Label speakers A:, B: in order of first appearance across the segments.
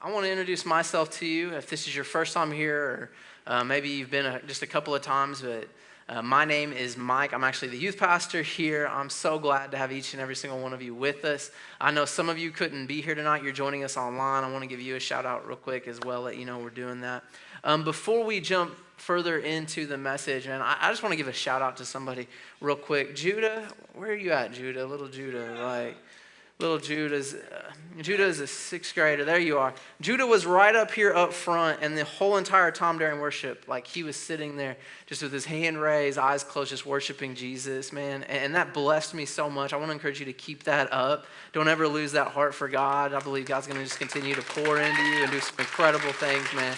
A: I want to introduce myself to you. If this is your first time here, or maybe you've been just a couple of times, but my name is Mike. I'm actually the youth pastor here. I'm so glad to have each and every single one of you with us. I know some of you couldn't be here tonight. You're joining us online. I want to give you a shout out real quick as well, let you know we're doing that. Before we jump further into the message, man, I just want to give a shout out to somebody real quick. Judah, where are you at, Judah? Little Judah, Little Judah's a sixth grader. There you are. Judah was right up here up front, and the whole entire time during worship, like he was sitting there just with his hand raised, eyes closed, just worshiping Jesus, man. And that blessed me so much. I want to encourage you to keep that up. Don't ever lose that heart for God. I believe God's going to just continue to pour into you and do some incredible things, man.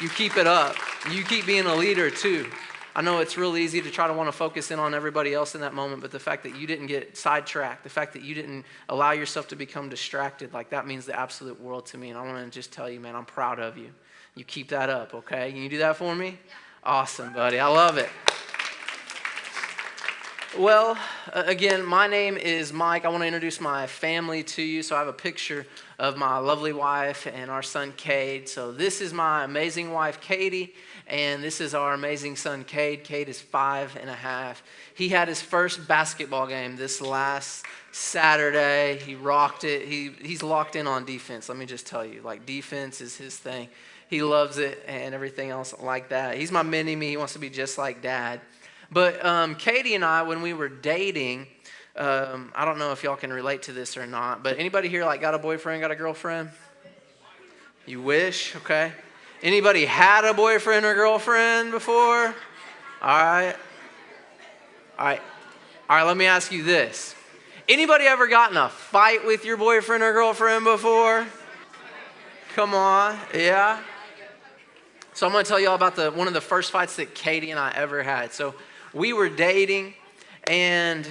A: You keep it up. You keep being a leader too. I know it's real easy to try to want to focus in on everybody else in that moment, but the fact that you didn't get sidetracked, the fact that you didn't allow yourself to become distracted, like that means the absolute world to me. And I want to just tell you, man, I'm proud of you. You keep that up, okay? Can you do that for me? Yeah. Awesome, buddy. I love it. Well, again, my name is Mike. I want to introduce my family to you. So I have a picture of my lovely wife and our son, Cade. So this is my amazing wife, Katie, and this is our amazing son, Cade. Cade is 5.5. He had his first basketball game this last Saturday. He rocked it. He's locked in on defense. Let me just tell you, like defense is his thing. He loves it and everything else like that. He's my mini-me. He wants to be just like dad. But Katie and I, when we were dating, I don't know if y'all can relate to this or not, but anybody here like got a boyfriend, got a girlfriend? You wish? Okay. Anybody had a boyfriend or girlfriend before? All right, let me ask you this. Anybody ever gotten a fight with your boyfriend or girlfriend before? Come on, yeah. So I'm going to tell you all about one of the first fights that Katie and I ever had. So we were dating, and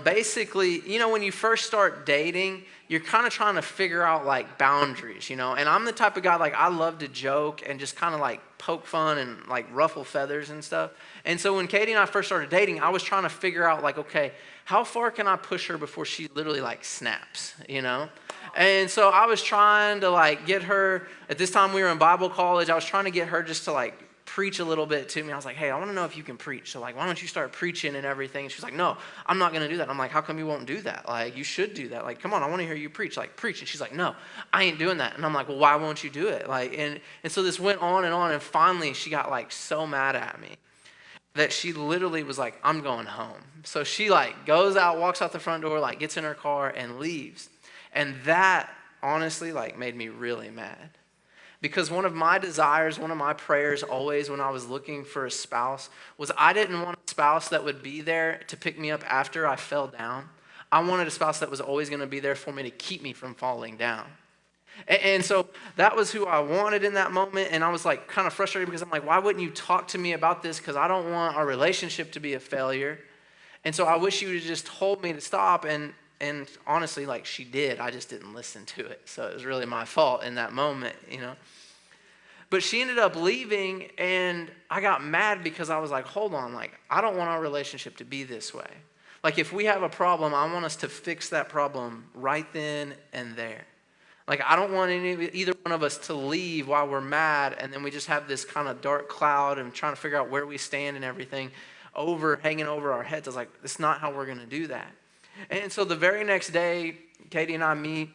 A: basically, you know, when you first start dating, you're kind of trying to figure out like boundaries, you know. And I'm the type of guy, like I love to joke and just kind of like poke fun and like ruffle feathers and stuff. And so when Katie and I first started dating, I was trying to figure out like, okay, how far can I push her before she literally like snaps, you know? And so I was trying to like get her, at this time we were in Bible college, I was trying to get her just to like preach a little bit to me. I was like, hey, I want to know if you can preach. So like, why don't you start preaching and everything? And she's like, no, I'm not going to do that. I'm like, how come you won't do that? Like, you should do that. Like, come on, I want to hear you preach. Like, preach. And she's like, no, I ain't doing that. And I'm like, well, why won't you do it? Like, and so this went on. And finally she got like so mad at me that she literally was like, I'm going home. So she like goes out, walks out the front door, like gets in her car and leaves. And that honestly like made me really mad. Because one of my desires, one of my prayers always when I was looking for a spouse was I didn't want a spouse that would be there to pick me up after I fell down. I wanted a spouse that was always going to be there for me to keep me from falling down. And so that was who I wanted in that moment. And I was like kind of frustrated because I'm like, why wouldn't you talk to me about this? Because I don't want our relationship to be a failure. And so I wish you would have just told me to stop. And honestly, like she did, I just didn't listen to it. So it was really my fault in that moment, you know. But she ended up leaving, and I got mad because I was like, hold on, like I don't want our relationship to be this way. Like if we have a problem, I want us to fix that problem right then and there. Like I don't want either one of us to leave while we're mad, and then we just have this kind of dark cloud and trying to figure out where we stand and everything hanging over our heads. I was like, it's not how we're going to do that. And so the very next day, Katie and I meet,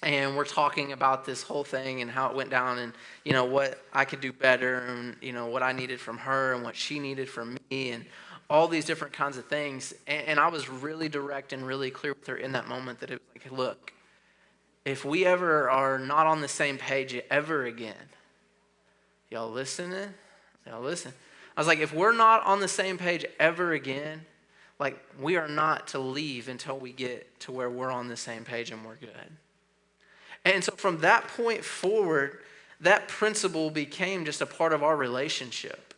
A: and we're talking about this whole thing and how it went down and, you know, what I could do better and, you know, what I needed from her and what she needed from me and all these different kinds of things. And I was really direct and really clear with her in that moment that it was like, look, if we ever are not on the same page ever again, y'all listening? Y'all listen. I was like, if we're not on the same page ever again, like we are not to leave until we get to where we're on the same page and we're good. And so from that point forward, that principle became just a part of our relationship.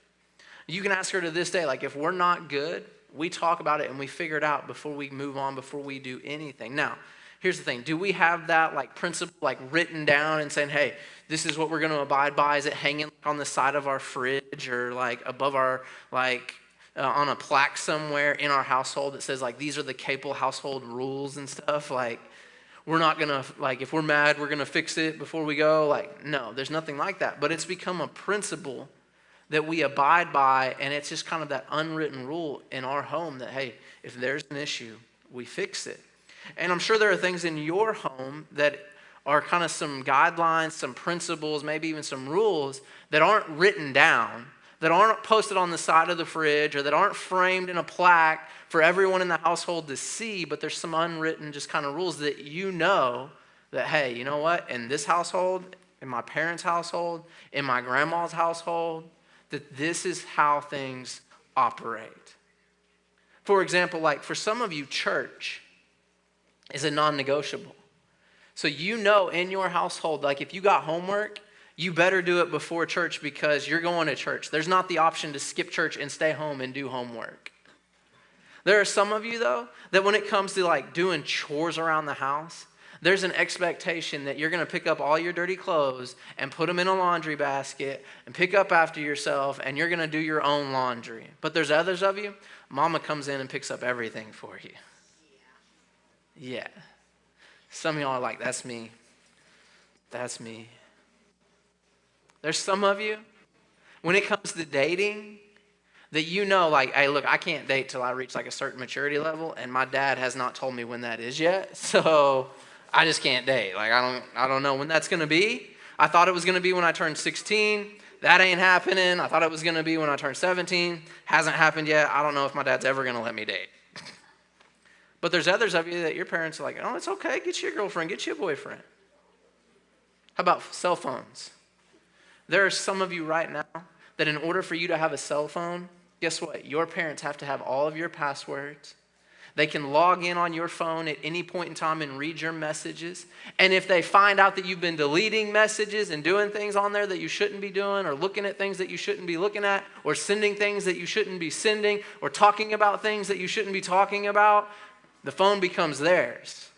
A: You can ask her to this day, like if we're not good, we talk about it and we figure it out before we move on, before we do anything. Now, here's the thing. Do we have that like principle like written down and saying, hey, this is what we're going to abide by? Is it hanging on the side of our fridge or like above our like on a plaque somewhere in our household that says like these are the Capel household rules and stuff? Like we're not going to, like, if we're mad, we're going to fix it before we go. Like, no, there's nothing like that. But it's become a principle that we abide by, and it's just kind of that unwritten rule in our home that, hey, if there's an issue, we fix it. And I'm sure there are things in your home that are kind of some guidelines, some principles, maybe even some rules that aren't written down, that aren't posted on the side of the fridge, or that aren't framed in a plaque for everyone in the household to see, but there's some unwritten just kind of rules that you know that, hey, you know what, in this household, in my parents' household, in my grandma's household, that this is how things operate. For example, like for some of you, church is a non-negotiable. So you know in your household, like if you got homework, you better do it before church because you're going to church. There's not the option to skip church and stay home and do homework. There are some of you, though, that when it comes to like doing chores around the house, there's an expectation that you're going to pick up all your dirty clothes and put them in a laundry basket and pick up after yourself, and you're going to do your own laundry. But there's others of you, mama comes in and picks up everything for you. Yeah. Some of y'all are like, that's me. That's me. There's some of you, when it comes to dating, that you know, like, hey, look, I can't date till I reach like a certain maturity level, and my dad has not told me when that is yet, so I just can't date. Like, I don't know when that's going to be. I thought it was going to be when I turned 16. That ain't happening. I thought it was going to be when I turned 17. Hasn't happened yet. I don't know if my dad's ever going to let me date. But there's others of you that your parents are like, oh, it's okay. Get you a girlfriend. Get you a boyfriend. How about cell phones? There are some of you right now that in order for you to have a cell phone, guess what? Your parents have to have all of your passwords. They can log in on your phone at any point in time and read your messages. And if they find out that you've been deleting messages and doing things on there that you shouldn't be doing, or looking at things that you shouldn't be looking at, or sending things that you shouldn't be sending, or talking about things that you shouldn't be talking about, the phone becomes theirs.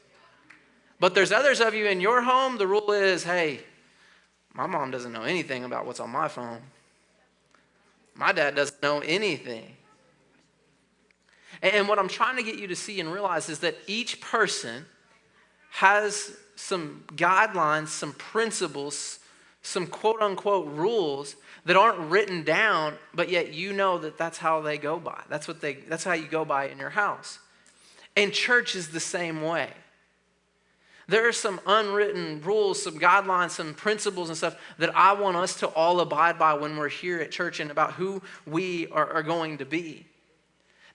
A: But there's others of you in your home, the rule is, hey, my mom doesn't know anything about what's on my phone. My dad doesn't know anything. And what I'm trying to get you to see and realize is that each person has some guidelines, some principles, some quote-unquote rules that aren't written down, but yet you know that that's how they go by. That's how you go by in your house. And church is the same way. There are some unwritten rules, some guidelines, some principles and stuff that I want us to all abide by when we're here at church and about who we are going to be.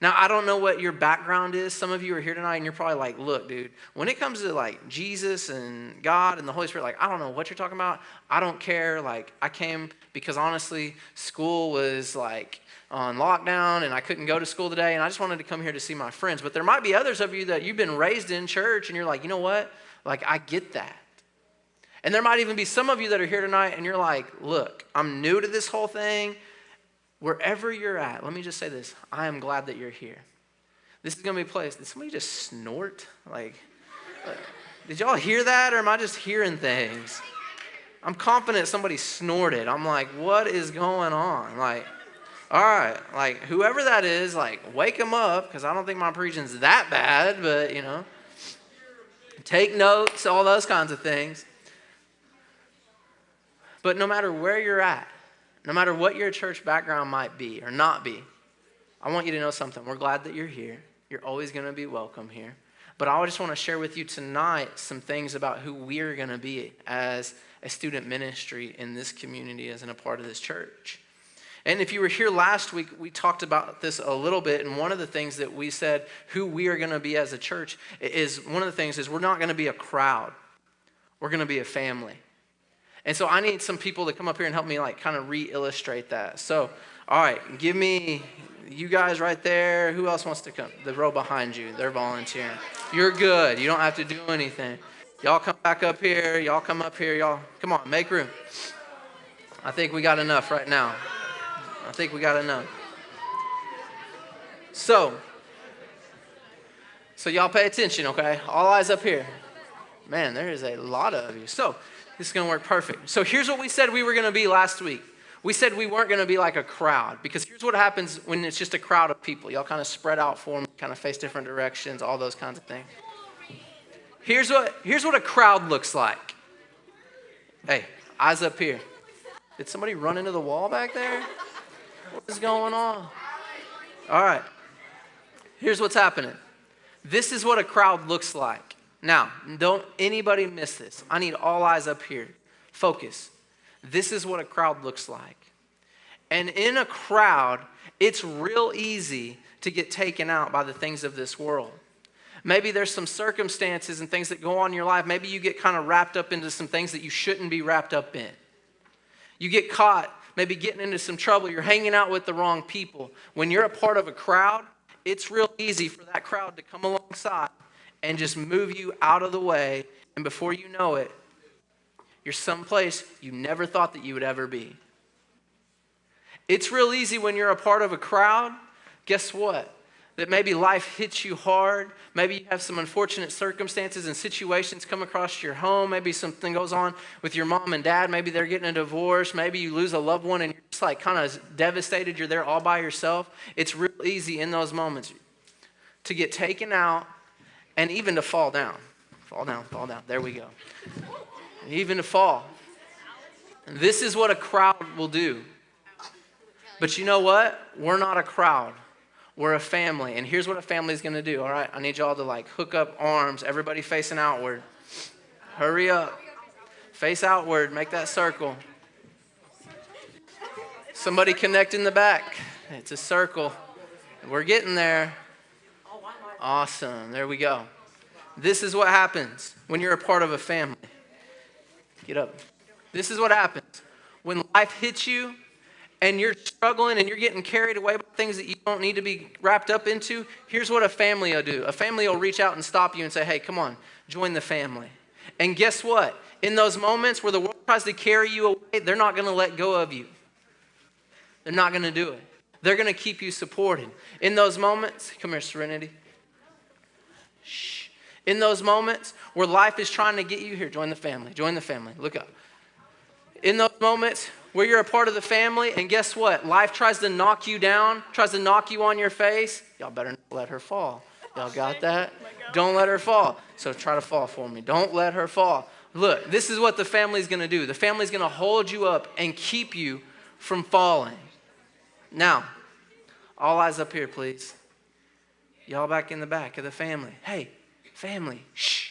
A: Now, I don't know what your background is. Some of you are here tonight and you're probably like, look, dude, when it comes to like Jesus and God and the Holy Spirit, like, I don't know what you're talking about. I don't care. Like, I came because honestly, school was like on lockdown and I couldn't go to school today and I just wanted to come here to see my friends. But there might be others of you that you've been raised in church and you're like, you know what? Like, I get that. And there might even be some of you that are here tonight and you're like, look, I'm new to this whole thing. Wherever you're at, let me just say this. I am glad that you're here. This is going to be a place. Did somebody just snort? Like, did y'all hear that, or am I just hearing things? I'm confident somebody snorted. I'm like, what is going on? Like, all right, like, whoever that is, like, wake them up, because I don't think my preaching's that bad, but, you know, take notes, all those kinds of things. But no matter where you're at, no matter what your church background might be or not be, I want you to know something. We're glad that you're here. You're always going to be welcome here. But I just want to share with you tonight some things about who we're going to be as a student ministry in this community, as in a part of this church. And if you were here last week, we talked about this a little bit. And one of the things that we said who we are going to be as a church is, one of the things is we're not going to be a crowd. We're going to be a family. And so I need some people to come up here and help me like kind of re-illustrate that. So, all right, give me you guys right there. Who else wants to come? The row behind you. They're volunteering. You're good. You don't have to do anything. Y'all come back up here. Y'all come up here. Y'all, come on, make room. I think we got enough right now. I think we got enough. So y'all pay attention, okay? All eyes up here. Man, there is a lot of you. So this is going to work perfect. So here's what we said we were going to be last week. We said we weren't going to be like a crowd, because here's what happens when it's just a crowd of people. Y'all kind of spread out for them, kind of face different directions, all those kinds of things. Here's what a crowd looks like. Hey, eyes up here. Did somebody run into the wall back there? What is going on? All right. Here's what's happening. This is what a crowd looks like. Now, don't anybody miss this. I need all eyes up here. Focus. This is what a crowd looks like. And in a crowd, it's real easy to get taken out by the things of this world. Maybe there's some circumstances and things that go on in your life. Maybe you get kind of wrapped up into some things that you shouldn't be wrapped up in. You get caught maybe getting into some trouble. You're hanging out with the wrong people. When you're a part of a crowd, it's real easy for that crowd to come alongside and just move you out of the way. And before you know it, you're someplace you never thought that you would ever be. It's real easy when you're a part of a crowd. Guess what? That maybe life hits you hard. Maybe you have some unfortunate circumstances and situations come across your home. Maybe something goes on with your mom and dad. Maybe they're getting a divorce. Maybe you lose a loved one and you're just like kind of devastated. You're there all by yourself. It's real easy in those moments to get taken out and even to fall down. Fall down, fall down. There we go. Even to fall. This is what a crowd will do. But you know what? We're not a crowd. We're a family. And here's what a family is going to do, all right? I need y'all to like hook up arms, everybody facing outward. Hurry up. Face outward. Make that circle. Somebody connect in the back. It's a circle. We're getting there. Awesome. There we go. This is what happens when you're a part of a family. Get up. This is what happens. When life hits you, and you're struggling and you're getting carried away by things that you don't need to be wrapped up into, here's what a family will do. A family will reach out and stop you and say, hey, come on, join the family. And guess what? In those moments where the world tries to carry you away, they're not going to let go of you. They're not going to do it. They're going to keep you supported. In those moments, come here, Serenity. Shh. In those moments where life is trying to get you here, join the family. Join the family. Look up. In those moments where you're a part of the family, and guess what? Life tries to knock you down, tries to knock you on your face. Y'all better not let her fall. Y'all got that? Don't let her fall. So try to fall for me. Don't let her fall. Look, this is what the family's going to do. The family's going to hold you up and keep you from falling. Now, all eyes up here, please. Y'all back in the back of the family. Hey, family, shh.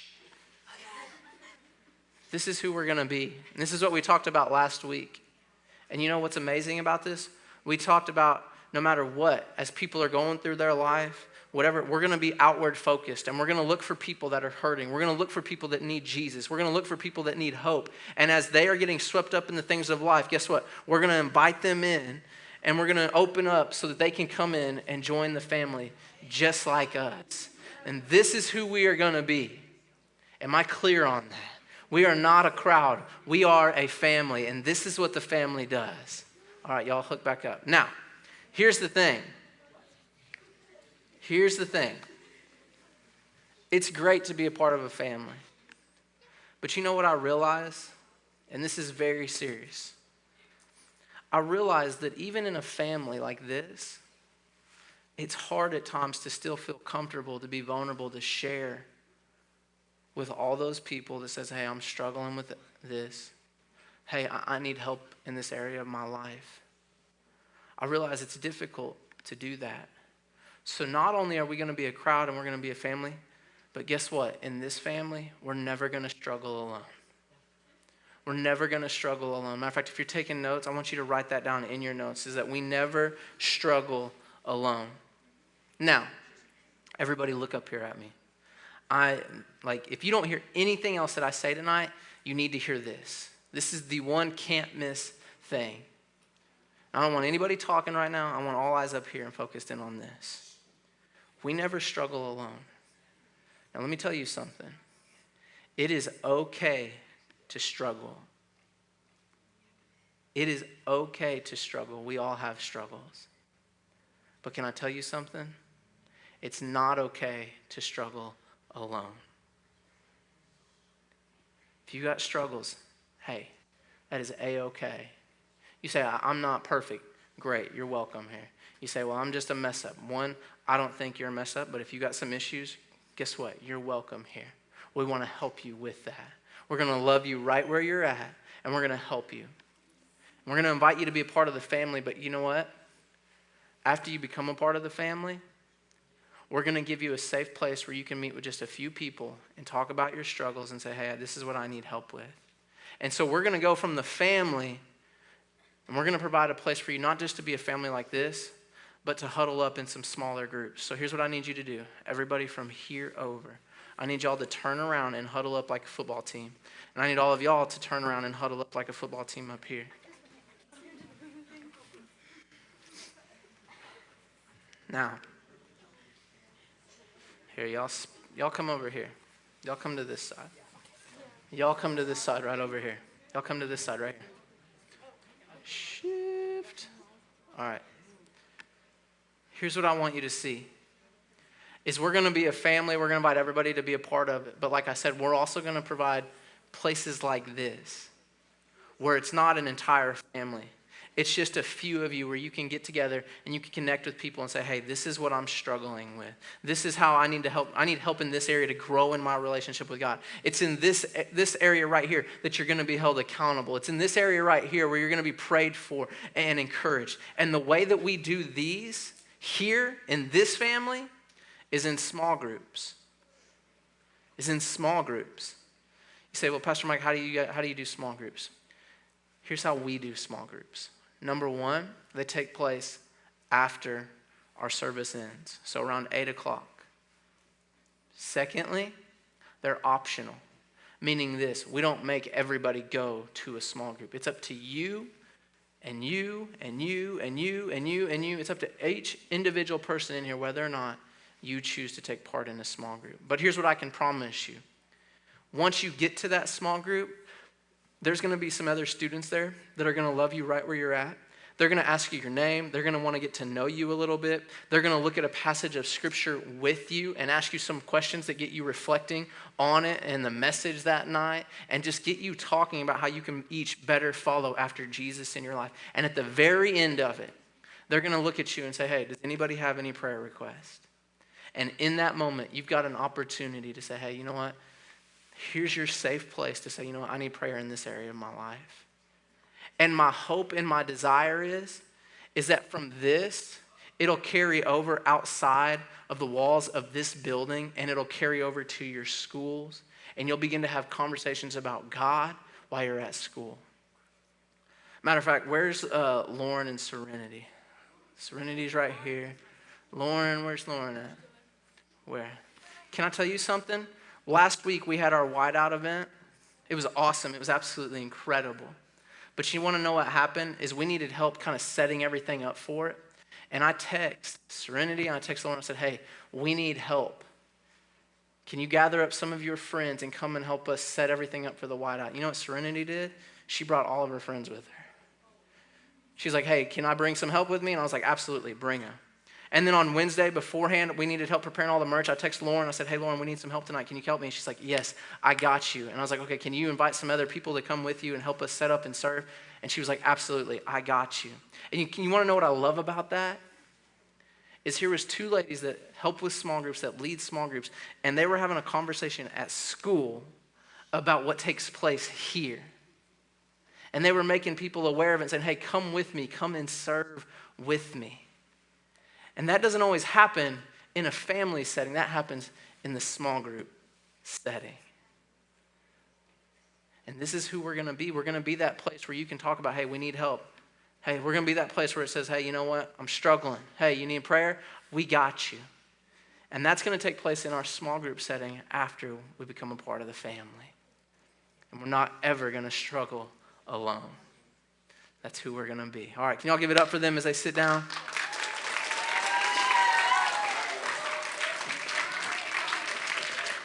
A: This is who we're going to be. And this is what we talked about last week. And you know what's amazing about this? We talked about no matter what, as people are going through their life, whatever, we're going to be outward focused. And we're going to look for people that are hurting. We're going to look for people that need Jesus. We're going to look for people that need hope. And as they are getting swept up in the things of life, guess what? We're going to invite them in. And we're going to open up so that they can come in and join the family just like us. And this is who we are going to be. Am I clear on that? We are not a crowd. We are a family, and this is what the family does. All right, y'all hook back up. Now, here's the thing. Here's the thing. It's great to be a part of a family. But you know what I realize? And this is very serious. I realize that even in a family like this, it's hard at times to still feel comfortable, to be vulnerable, to share with all those people that says, hey, I'm struggling with this. Hey, I need help in this area of my life. I realize it's difficult to do that. So not only are we going to be a crowd and we're going to be a family, but guess what? In this family, we're never going to struggle alone. We're never going to struggle alone. Matter of fact, if you're taking notes, I want you to write that down in your notes, is that we never struggle alone. Now, everybody look up here at me. If you don't hear anything else that I say tonight, you need to hear this. This is the one can't miss thing. I don't want anybody talking right now. I want all eyes up here and focused in on this. We never struggle alone. Now let me tell you something. It is okay to struggle. It is okay to struggle. We all have struggles. But can I tell you something? It's not okay to struggle alone. If you got struggles, hey, that is A-okay. You say, I'm not perfect. Great, you're welcome here. You say, well, I'm just a mess up. One, I don't think you're a mess up, but if you got some issues, guess what? You're welcome here. We want to help you with that. We're going to love you right where you're at, and we're going to help you. We're going to invite you to be a part of the family, but you know what? After you become a part of the family, we're going to give you a safe place where you can meet with just a few people and talk about your struggles and say, hey, this is what I need help with. And so we're going to go from the family, and we're going to provide a place for you not just to be a family like this, but to huddle up in some smaller groups. So here's what I need you to do. Everybody from here over, I need y'all to turn around and huddle up like a football team. And I need all of y'all to turn around and huddle up like a football team up here. Now, here, y'all come over here. Y'all come to this side. Y'all come to this side right over here. Y'all come to this side right here. Shift. All right. Here's what I want you to see. Is we're going to be a family. We're going to invite everybody to be a part of it. But like I said, we're also going to provide places like this where it's not an entire family. It's just a few of you where you can get together and you can connect with people and say, hey, this is what I'm struggling with. This is how I need to help. I need help in this area to grow in my relationship with God. It's in this area right here that you're going to be held accountable. It's in this area right here where you're going to be prayed for and encouraged. And the way that we do these here in this family is in small groups. You say, well, Pastor Mike, how do you do small groups? Here's how we do small groups. Number one, they take place after our service ends, so around 8 o'clock. Secondly, they're optional, meaning this: we don't make everybody go to a small group. It's up to you and you and you and you and you and you. It's up to each individual person in here whether or not you choose to take part in a small group. But here's what I can promise you. Once you get to that small group, there's going to be some other students there that are going to love you right where you're at. They're going to ask you your name. They're going to want to get to know you a little bit. They're going to look at a passage of scripture with you and ask you some questions that get you reflecting on it and the message that night, and just get you talking about how you can each better follow after Jesus in your life. And at the very end of it, they're going to look at you and say, hey, does anybody have any prayer requests? And in that moment, you've got an opportunity to say, hey, you know what? Here's your safe place to say, you know what, I need prayer in this area of my life. And my hope and my desire is that from this, it'll carry over outside of the walls of this building, and it'll carry over to your schools, and you'll begin to have conversations about God while you're at school. Matter of fact, where's Lauren and Serenity? Serenity's right here. Lauren, where's Lauren at? Where? Can I tell you something? Last week we had our whiteout event. It was awesome. It was absolutely incredible. But you want to know what happened is we needed help kind of setting everything up for it. And I text Serenity and I text Lauren and said, hey, we need help. Can you gather up some of your friends and come and help us set everything up for the whiteout? You know what Serenity did? She brought all of her friends with her. She's like, hey, can I bring some help with me? And I was like, absolutely, bring them. And then on Wednesday beforehand, we needed help preparing all the merch. I texted Lauren. I said, hey, Lauren, we need some help tonight. Can you help me? And she's like, yes, I got you. And I was like, okay, can you invite some other people to come with you and help us set up and serve? And she was like, absolutely, I got you. And you want to know what I love about that? Is here was two ladies that help with small groups, that lead small groups, and they were having a conversation at school about what takes place here. And they were making people aware of it and saying, hey, come with me, come and serve with me. And that doesn't always happen in a family setting. That happens in the small group setting. And this is who we're going to be. We're going to be that place where you can talk about, hey, we need help. Hey, we're going to be that place where it says, hey, you know what? I'm struggling. Hey, you need prayer? We got you. And that's going to take place in our small group setting after we become a part of the family. And we're not ever going to struggle alone. That's who we're going to be. All right, can y'all give it up for them as they sit down?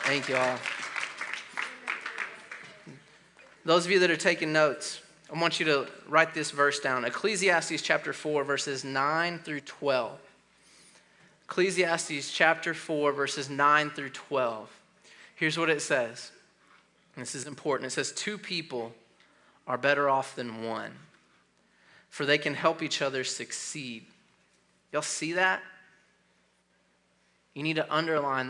A: Thank you all. Those of you that are taking notes, I want you to write this verse down. Ecclesiastes chapter 4, verses 9 through 12. Ecclesiastes chapter 4, verses 9 through 12. Here's what it says. This is important. It says, 2 people are better off than one, for they can help each other succeed. Y'all see that? You need to underline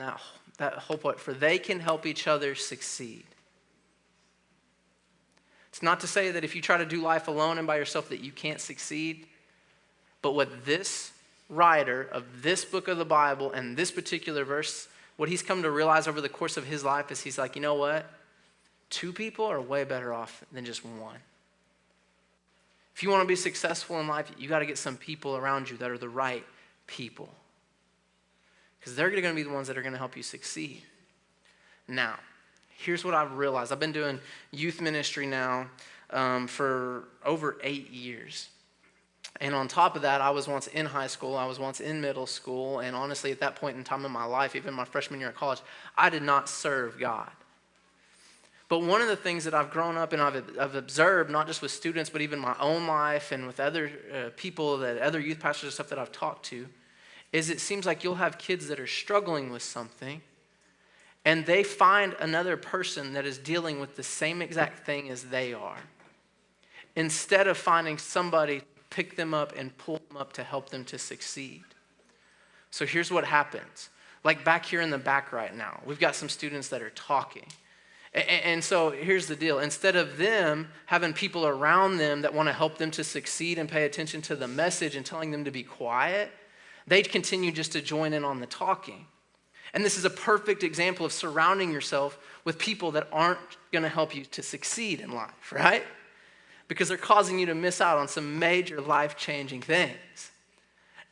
A: That whole point, for they can help each other succeed. It's not to say that if you try to do life alone and by yourself that you can't succeed. But what this writer of this book of the Bible and this particular verse, what he's come to realize over the course of his life is he's like, you know what? 2 people are way better off than just one. If you want to be successful in life, you got to get some people around you that are the right people. Because they're going to be the ones that are going to help you succeed. Now, here's what I've realized. I've been doing youth ministry now for over 8 years. And on top of that, I was once in high school, I was once in middle school, and honestly, at that point in time in my life, even my freshman year of college, I did not serve God. But one of the things that I've grown up and I've observed, not just with students, but even my own life and with other people, other youth pastors and stuff that I've talked to, is it seems like you'll have kids that are struggling with something, and they find another person that is dealing with the same exact thing as they are. Instead of finding somebody to pick them up and pull them up to help them to succeed. So here's what happens. Like back here in the back right now, we've got some students that are talking. And so here's the deal. Instead of them having people around them that want to help them to succeed and pay attention to the message and telling them to be quiet, they continue just to join in on the talking. And this is a perfect example of surrounding yourself with people that aren't going to help you to succeed in life, right? Because they're causing you to miss out on some major life-changing things.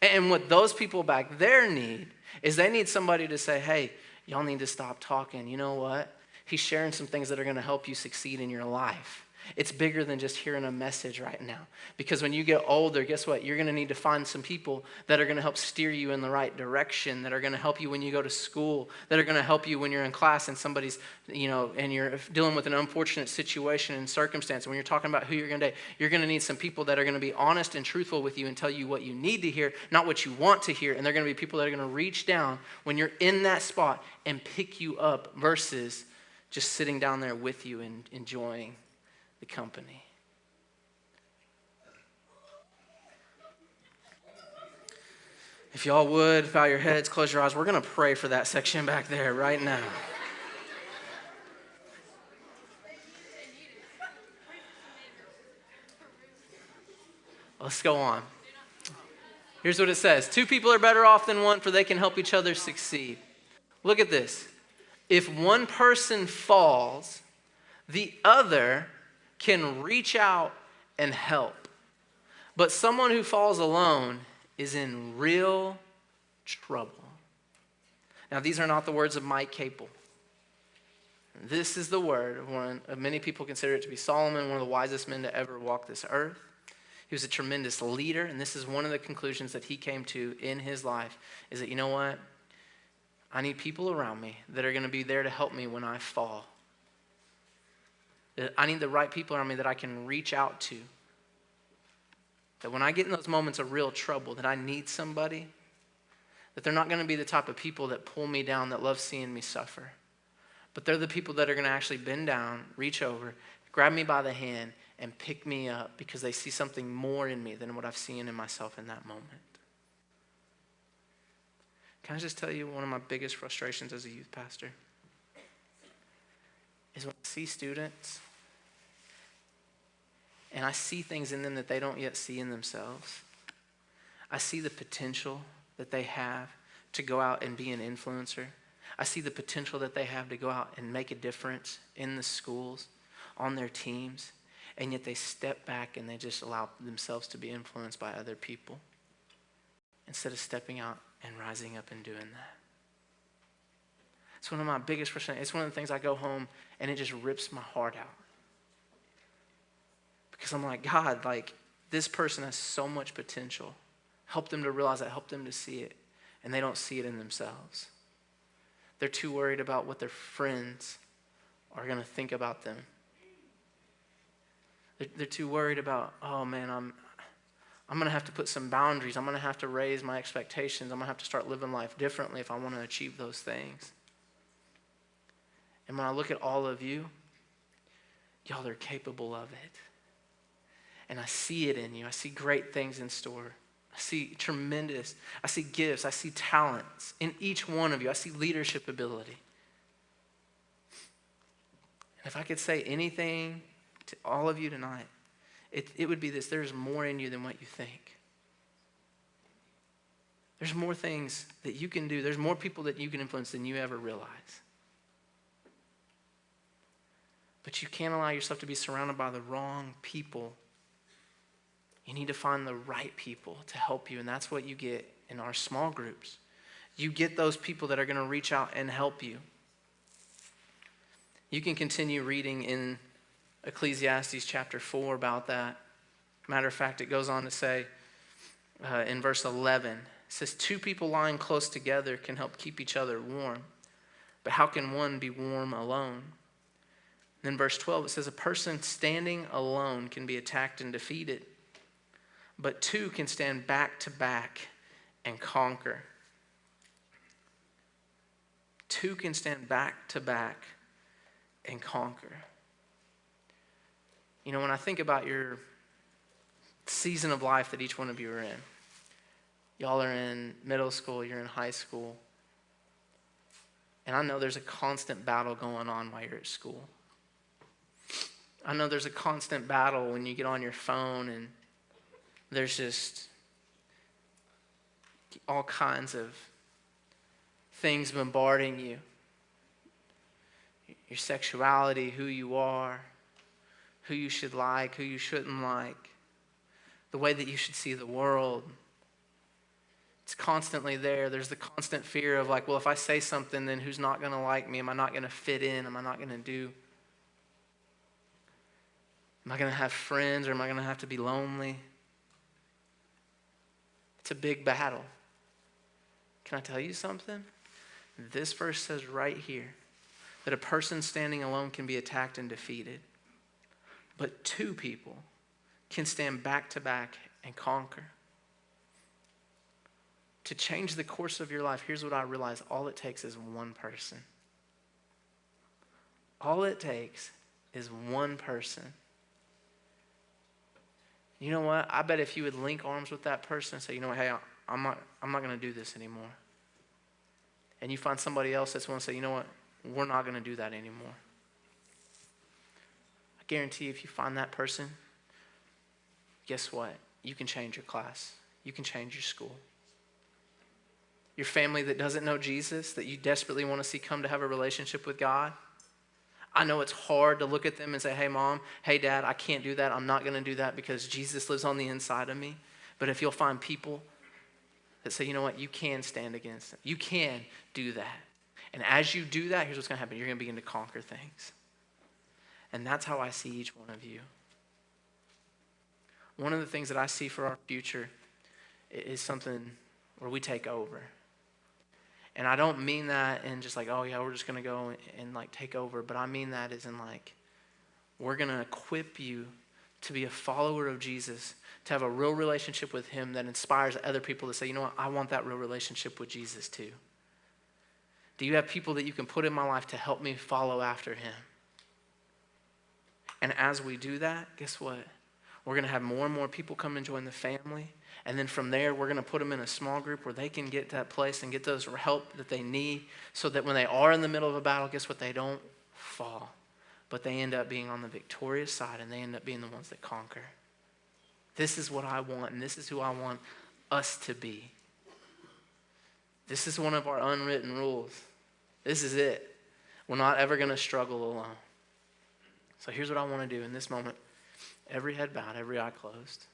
A: And what those people back there need is they need somebody to say, hey, y'all need to stop talking. You know what? He's sharing some things that are going to help you succeed in your life. It's bigger than just hearing a message right now. Because when you get older, guess what? You're going to need to find some people that are going to help steer you in the right direction, that are going to help you when you go to school, that are going to help you when you're in class and somebody's, and you're dealing with an unfortunate situation and circumstance. When you're talking about who you're going to date, you're going to need some people that are going to be honest and truthful with you and tell you what you need to hear, not what you want to hear. And they're going to be people that are going to reach down when you're in that spot and pick you up versus just sitting down there with you and enjoying the company. If y'all would, bow your heads, close your eyes. We're going to pray for that section back there right now. Let's go on. Here's what it says. 2 people are better off than one, for they can help each other succeed. Look at this. If one person falls, the other can reach out and help. But someone who falls alone is in real trouble. Now, these are not the words of Mike Capel. This is the word of one of many people consider it to be Solomon, one of the wisest men to ever walk this earth. He was a tremendous leader, and this is one of the conclusions that he came to in his life, is that, you know what? I need people around me that are going to be there to help me when I fall. I need the right people around me that I can reach out to. That when I get in those moments of real trouble, that I need somebody, that they're not going to be the type of people that pull me down, that love seeing me suffer. But they're the people that are going to actually bend down, reach over, grab me by the hand, and pick me up because they see something more in me than what I've seen in myself in that moment. Can I just tell you one of my biggest frustrations as a youth pastor? Is when I see students and I see things in them that they don't yet see in themselves. I see the potential that they have to go out and be an influencer. I see the potential that they have to go out and make a difference in the schools, on their teams, and yet they step back and they just allow themselves to be influenced by other people instead of stepping out and rising up and doing that. It's one of my biggest frustrations. It's one of the things I go home and it just rips my heart out. Because I'm like, God, this person has so much potential. Help them to realize that, help them to see it. And they don't see it in themselves. They're too worried about what their friends are going to think about them. They're too worried about, oh man, I'm going to have to put some boundaries. I'm going to have to raise my expectations. I'm going to have to start living life differently if I want to achieve those things. And when I look at all of you, y'all are capable of it. And I see it in you. I see great things in store I see gifts, I see talents in each one of you. I see leadership ability. And if I could say anything to all of you tonight, it would be this: there's more in you than what you think. There's more things that you can do. There's more people that you can influence than you ever realize. But you can't allow yourself to be surrounded by the wrong people. You need to find the right people to help you, and that's what you get in our small groups. You get those people that are going to reach out and help you. You can continue reading in Ecclesiastes chapter 4 about that. Matter of fact, it goes on to say in verse 11, it says, 2 people lying close together can help keep each other warm, but how can one be warm alone? Then verse 12, it says, a person standing alone can be attacked and defeated, but 2 can stand back to back and conquer. 2 can stand back to back and conquer. You know, when I think about your season of life that each one of you are in, y'all are in middle school, you're in high school, and I know there's a constant battle going on while you're at school. I know there's a constant battle when you get on your phone and there's just all kinds of things bombarding you. Your sexuality, who you are, who you should like, who you shouldn't like, the way that you should see the world. It's constantly there. There's the constant fear of like, well, if I say something, then who's not going to like me? Am I not going to fit in? Am I not going to do? Am I going to have friends, or am I going to have to be lonely? It's a big battle. Can I tell you something? This verse says right here that a person standing alone can be attacked and defeated, but 2 people can stand back to back and conquer. To change the course of your life, here's what I realize: all it takes is one person. All it takes is one person. You know what? I bet if you would link arms with that person and say, you know what, hey, I'm not going to do this anymore. And you find somebody else that's willing to say, you know what, we're not going to do that anymore. I guarantee you, if you find that person, guess what? You can change your class. You can change your school. Your family that doesn't know Jesus, that you desperately want to see come to have a relationship with God. I know it's hard to look at them and say, hey, Mom, hey, Dad, I can't do that. I'm not going to do that because Jesus lives on the inside of me. But if you'll find people that say, you know what, you can stand against them. You can do that. And as you do that, here's what's going to happen. You're going to begin to conquer things. And that's how I see each one of you. One of the things that I see for our future is something where we take over. And I don't mean that in just like, oh yeah, we're just going to go and like take over. But I mean that as in like, we're going to equip you to be a follower of Jesus, to have a real relationship with him that inspires other people to say, you know what, I want that real relationship with Jesus too. Do you have people that you can put in my life to help me follow after him? And as we do that, guess what? We're going to have more and more people come and join the family. And then from there, we're going to put them in a small group where they can get to that place and get those help that they need so that when they are in the middle of a battle, guess what? They don't fall. But they end up being on the victorious side, and they end up being the ones that conquer. This is what I want, and this is who I want us to be. This is one of our unwritten rules. This is it. We're not ever going to struggle alone. So here's what I want to do in this moment. Every head bowed, every eye closed.